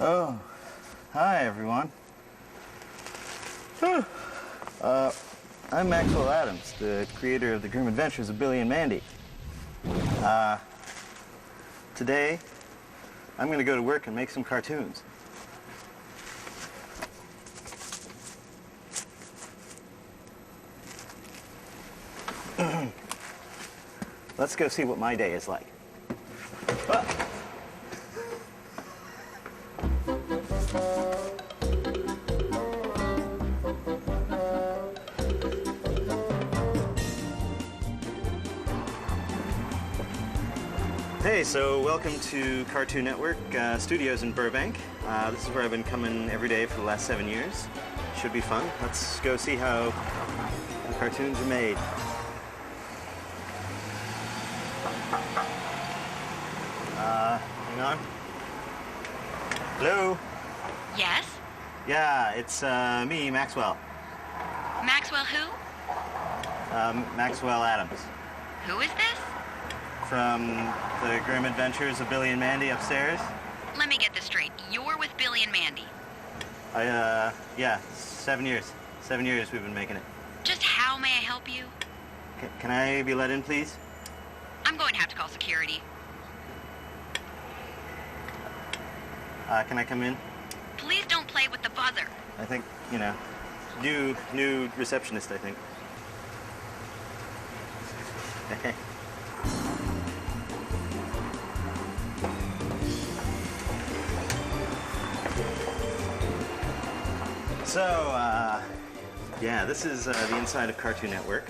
Oh, hi everyone. I'm Maxwell Adams, the creator of the Grim Adventures of Billy and Mandy. Today, I'm going to go to work and make some cartoons. Let's go see what my day is like. Hey, so welcome to Cartoon Network Studios in Burbank. This is where I've been coming every day for the last 7 years. Should be fun. Let's go see how the cartoons are made. Hang on. Hello? Yes? Yeah, it's me, Maxwell. Maxwell who? Maxwell Adams. Who is this? From the Grim Adventures of Billy and Mandy upstairs. Let me get this straight. You're with Billy and Mandy. Yeah, 7 years. 7 years we've been making it. Just how may I help you? Can I be let in, please? I'm going to have to call security. Can I come in? Please don't play with the buzzer. I think, you know, new receptionist, I think. So, yeah, this is the inside of Cartoon Network,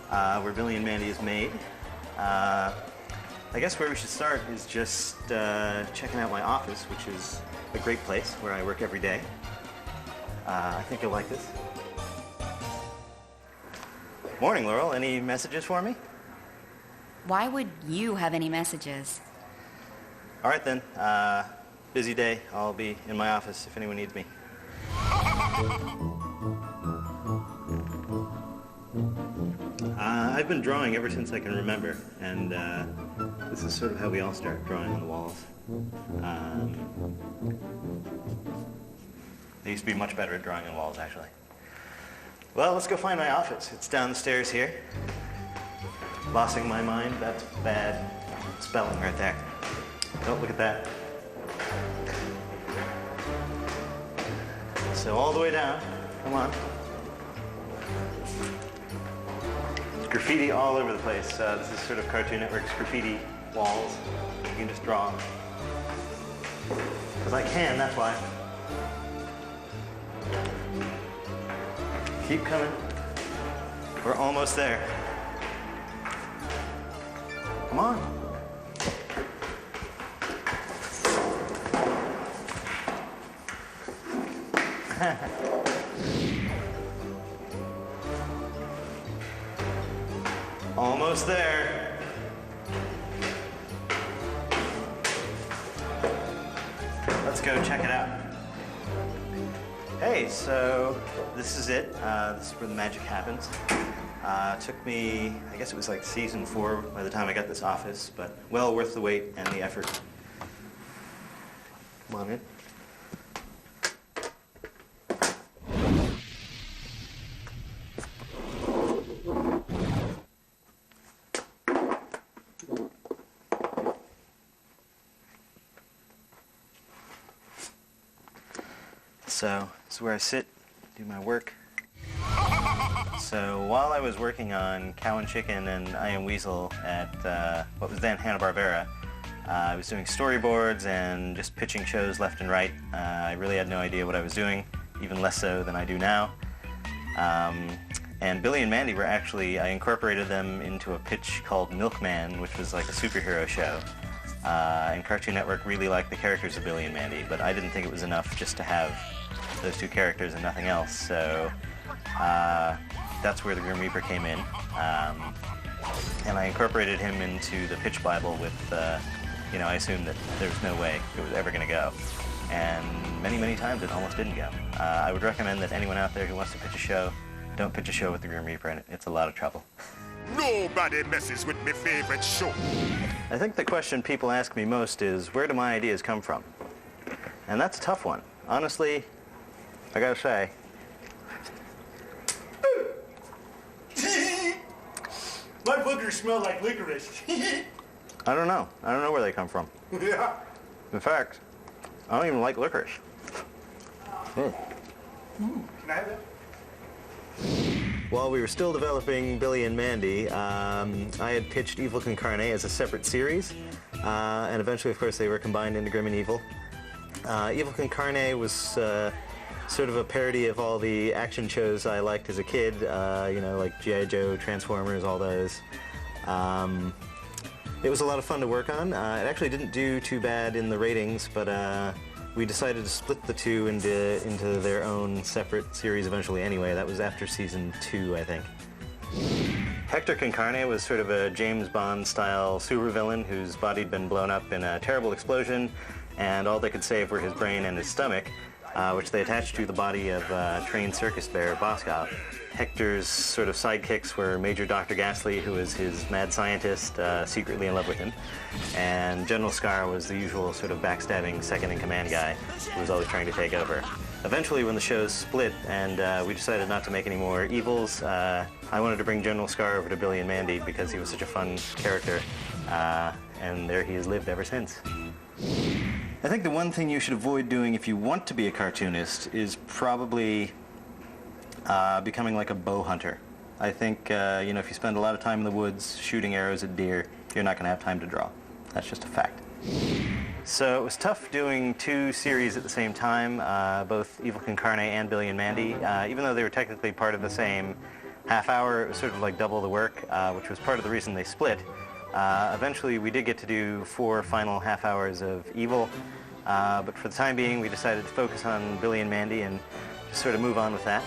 where Billy and Mandy is made. I guess where we should start is just checking out my office, which is a great place where I work every day. I think you'll like this. Morning, Laurel. Any messages for me? Why would you have any messages? All right, then. Busy day. I'll be in my office if anyone needs me. I've been drawing ever since I can remember, and this is sort of how we all start, drawing on the walls. I used to be much better at drawing on walls, actually. Well, let's go find my office. It's down the stairs here. Lossing my mind, that's bad spelling right there. Don't look at that. So all the way down, come on. There's graffiti all over the place. This is sort of Cartoon Network's graffiti walls. You can just draw. Because I can, that's why. Keep coming. We're almost there. Come on. Almost there. Let's go check it out. Hey, so this is it. This is where the magic happens. It took me, I guess it was like season 4 by the time I got this office, but well worth the wait and the effort. Come on in. So, this is where I sit, do my work. So, while I was working on Cow and Chicken and I Am Weasel at what was then Hanna-Barbera, I was doing storyboards and just pitching shows left and right. I really had no idea what I was doing, even less so than I do now. And Billy and Mandy were actually, I incorporated them into a pitch called Milkman, which was like a superhero show. And Cartoon Network really liked the characters of Billy and Mandy, but I didn't think it was enough just to have those two characters and nothing else. So that's where the Grim Reaper came in. And I incorporated him into the pitch Bible with, you know, I assumed that there was no way it was ever going to go. And many, many times it almost didn't go. I would recommend that anyone out there who wants to pitch a show, don't pitch a show with the Grim Reaper in it. It's a lot of trouble. Nobody messes with my favorite show. I think the question people ask me most is, where do my ideas come from? and that's a tough one. Honestly, I gotta say. My boogers smell like licorice. I don't know. I don't know where they come from. Yeah. In fact, I don't even like licorice. Can I have that? While we were still developing Billy and Mandy, I had pitched Evil Con Carne as a separate series, and eventually, of course, they were combined into Grim and Evil. Evil Con Carne was sort of a parody of all the action shows I liked as a kid, you know, like G.I. Joe, Transformers, all those. It was a lot of fun to work on. It actually didn't do too bad in the ratings, but we decided to split the two into their own separate series eventually anyway. That was after season 2, I think. Hector Con Carne was sort of a James Bond-style supervillain whose body had been blown up in a terrible explosion, and all they could save were his brain and his stomach, which they attached to the body of trained circus bear Boscov. Hector's sort of sidekicks were Major Dr. Ghastly, who was his mad scientist, secretly in love with him, and General Scar was the usual sort of backstabbing second-in-command guy who was always trying to take over. Eventually, when the shows split and we decided not to make any more Evils, I wanted to bring General Scar over to Billy and Mandy because he was such a fun character, and there he has lived ever since. I think the one thing you should avoid doing if you want to be a cartoonist is probably becoming like a bow hunter. I think, you know, if you spend a lot of time in the woods shooting arrows at deer, you're not going to have time to draw. That's just a fact. So it was tough doing 2 series at the same time, both Evil Con Carne and Billy and Mandy. Even though they were technically part of the same half hour, it was sort of like double the work, which was part of the reason they split. Eventually we did get to do 4 final half hours of Evil, but for the time being we decided to focus on Billy and Mandy and just sort of move on with that.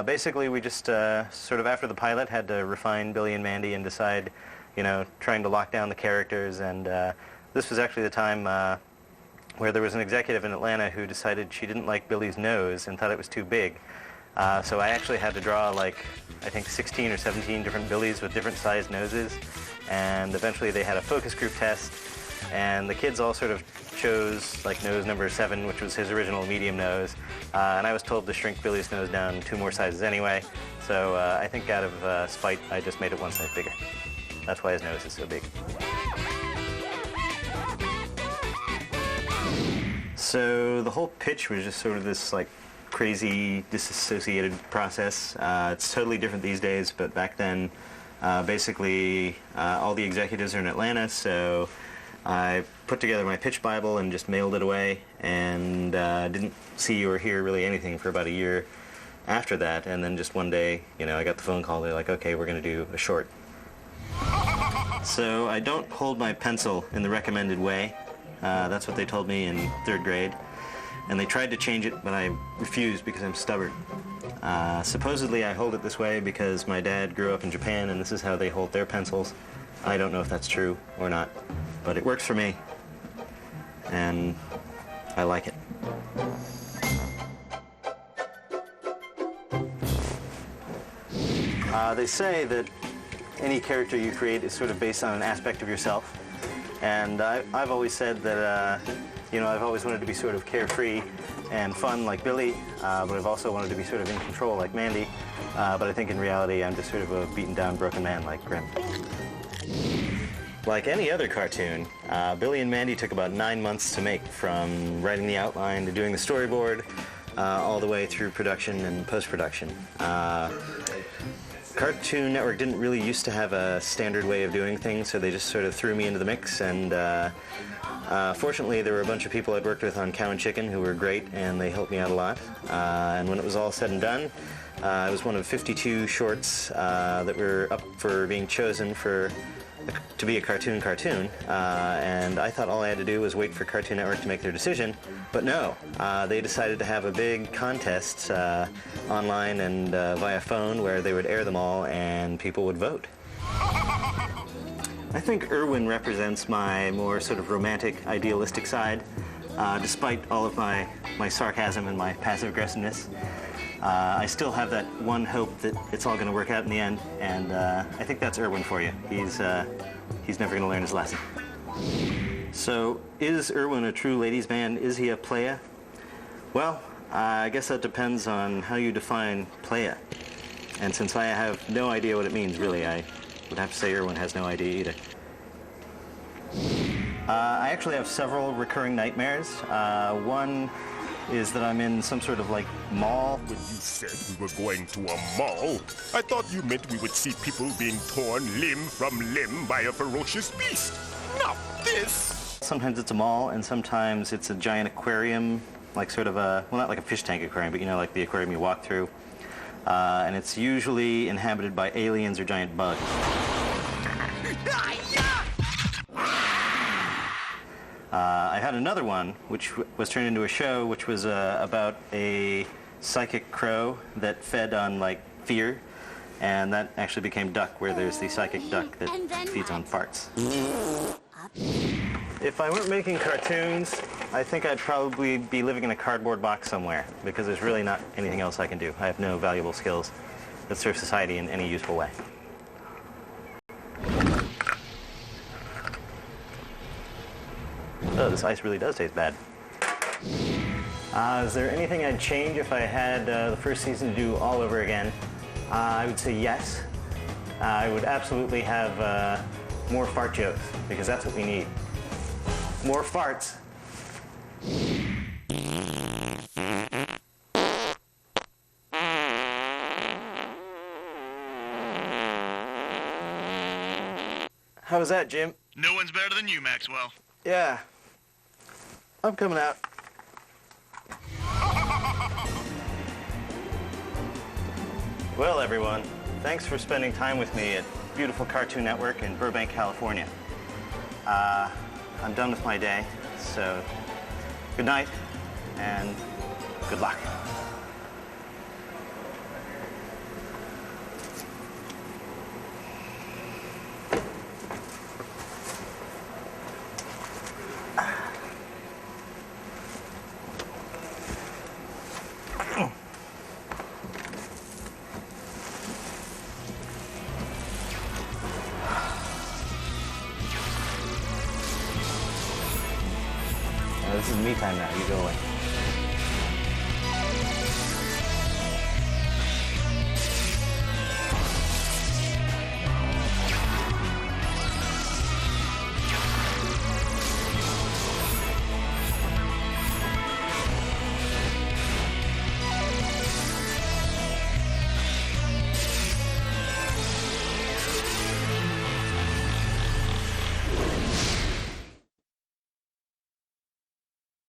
Basically we just sort of after the pilot had to refine Billy and Mandy and decide, you know, trying to lock down the characters, and this was actually the time where there was an executive in Atlanta who decided she didn't like Billy's nose and thought it was too big. So I actually had to draw like, I think 16 or 17 different Billys with different sized noses, and eventually they had a focus group test, and the kids all sort of chose like nose number 7, which was his original medium nose, and I was told to shrink Billy's nose down 2 more sizes anyway, so I think out of spite I just made it 1 size bigger. That's why his nose is so big. So the whole pitch was just sort of this like crazy disassociated process. It's totally different these days, but back then basically all the executives are in Atlanta, so I put together my pitch Bible and just mailed it away, and didn't see or hear really anything for about a year after that, and then just one day, you know, I got the phone call. They're like, okay, we're going to do a short. So I don't hold my pencil in the recommended way. That's what they told me in 3rd grade, and they tried to change it, but I refused because I'm stubborn. Supposedly I hold it this way because my dad grew up in Japan and this is how they hold their pencils. I don't know if that's true or not, but it works for me, and I like it. They say that any character you create is sort of based on an aspect of yourself, and I've always said that, you know, I've always wanted to be sort of carefree and fun like Billy, but I've also wanted to be sort of in control like Mandy, but I think in reality I'm just sort of a beaten down, broken man like Grim. Like any other cartoon, Billy and Mandy took about 9 months to make, from writing the outline to doing the storyboard, all the way through production and post-production. Cartoon Network didn't really used to have a standard way of doing things, so they just sort of threw me into the mix, and fortunately there were a bunch of people I'd worked with on Cow and Chicken who were great, and they helped me out a lot. And when it was all said and done, I was one of 52 shorts that were up for being chosen to be a cartoon, and I thought all I had to do was wait for Cartoon Network to make their decision, but no, they decided to have a big contest online and via phone where they would air them all and people would vote. I think Irwin represents my more sort of romantic, idealistic side, despite all of my sarcasm and my passive aggressiveness. I still have that one hope that it's all going to work out in the end, and I think that's Irwin for you. He's never going to learn his lesson. So, is Irwin a true ladies' man? Is he a playa? Well, I guess that depends on how you define playa. And since I have no idea what it means, really, I would have to say Irwin has no idea either. I actually have several recurring nightmares. One is that I'm in some sort of, like, mall. When you said we were going to a mall, I thought you meant we would see people being torn limb from limb by a ferocious beast. Not this! Sometimes it's a mall, and sometimes it's a giant aquarium, like sort of a, well, not like a fish tank aquarium, but you know, like the aquarium you walk through. And it's usually inhabited by aliens or giant bugs. I had another one, which was turned into a show, which was about a psychic crow that fed on, like, fear. And that actually became Duck, where there's the psychic duck that feeds on farts. If I weren't making cartoons, I think I'd probably be living in a cardboard box somewhere, because there's really not anything else I can do. I have no valuable skills that serve society in any useful way. Oh, this ice really does taste bad. Is there anything I'd change if I had the first season to do all over again? I would say yes. I would absolutely have more fart jokes, because that's what we need. More farts. How was that, Jim? No one's better than you, Maxwell. Yeah. I'm coming out. Well, everyone, thanks for spending time with me at beautiful Cartoon Network in Burbank, California. I'm done with my day, so good night and good luck. This is me time now. You go away.